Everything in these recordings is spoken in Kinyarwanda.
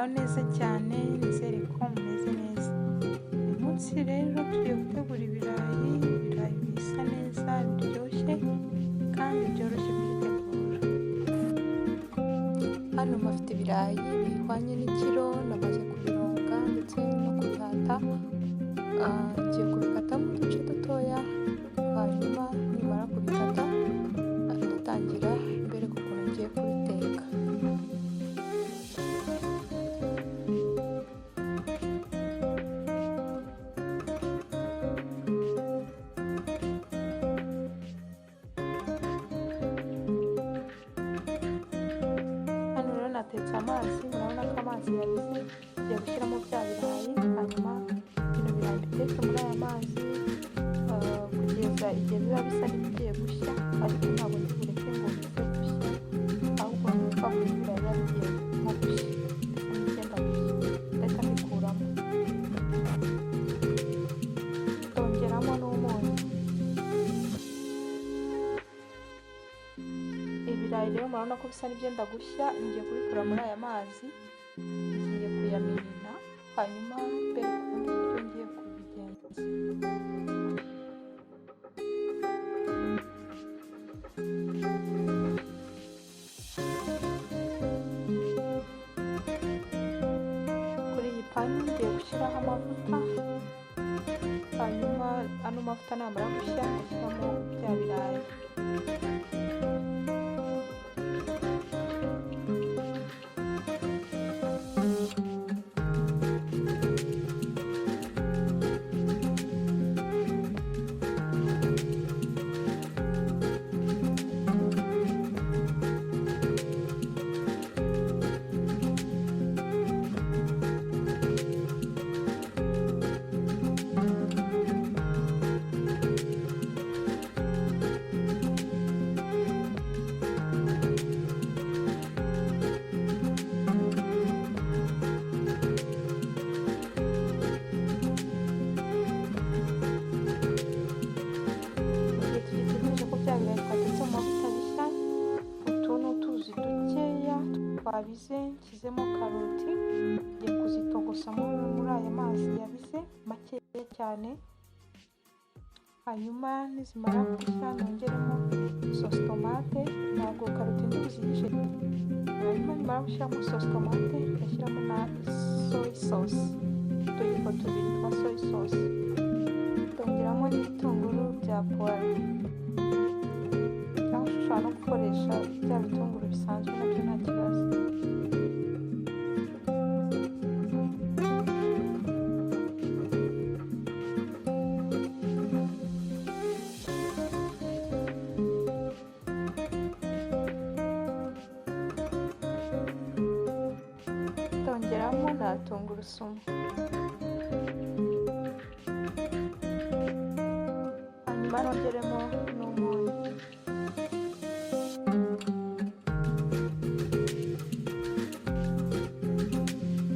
muraho neza cyane, nizere ko mumeze neza. Uyu munsi rero tugiye gutegura ibirayi bisa neza, biryoshye kandi byoroshye kubitegura. Hano mpafite ibirayi bihwanye n'ikiro, namaze kubironga ndetse no kubihata. Ngiye kubikatamo uduce dutoya, hanyuma nimara kubikata ndatangira mbere kuko ngiye kubiteka. Natetse amazi, murabona ko amazi yabize, ngiye gushyiramo bya birayi, hanyuma bino birayi bitetse muri aya mazi kugeza igihe biba bisa n'ibigiye gushya, ariko ntabwo ntibureke ngo bize gushya, ahubwo numva ko ibirayi biba bigiye nko gushya, n'ibyenda gushya, ndahita mbikuramo, ndongeramo n'umunyu. Ibirayi rero murabona ko bisa n'ibyenda gushya, ngiye kubikura muri aya mazi, ngiye kuyaminina, hanyuma mbere ubundi buryo ngiye kubigenza. Kuri iyi pani ngiye gushyiraho amavuta, hanyuma ano mavuta namara gushya ngashyiramo bya birayi. Twabize nshyizemo karoti, ngiye kuzitogosamo muri aya mazi yabize makeya cyane, hanyuma nizimara gushya nongeremo sosi tomate. Ntabwo karoti ntibuzihishe, hanyuma nimara gushyiramo sosi tomate ngashyiramo na soy sauce, utuyiko tubiri twa soy sauce, ndongeramo n'ibitunguru bya puwaro, cyangwa ushobora no gukoresha bya bitunguru bisanzwe nabyo nta kibazo. Ndongeramo na tungurusumu, hanyuma nongeremo n'umunyu.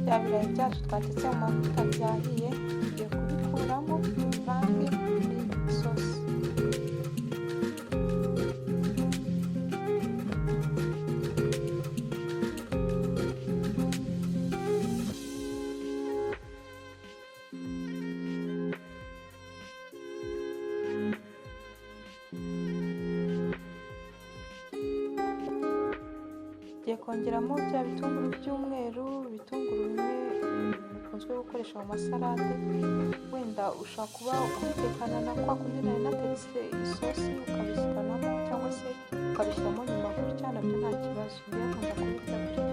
Bya birayi byacu twatetse mu mavuta byahiye, tugiye kubikuramo bivange muri isosi. Ngiye kongeramo bya bitunguru by'umweru, ibitunguru bimwe bikunzwe gukoresha mu masalade, wenda ushobora kuba kubitekana na kwa kundi nari natetse isosi ukabisiganamo, cyangwa se ukabishyiramo nyuma gutya, nabyo nta kibazo. Ngiye nkunda kubirya gutya.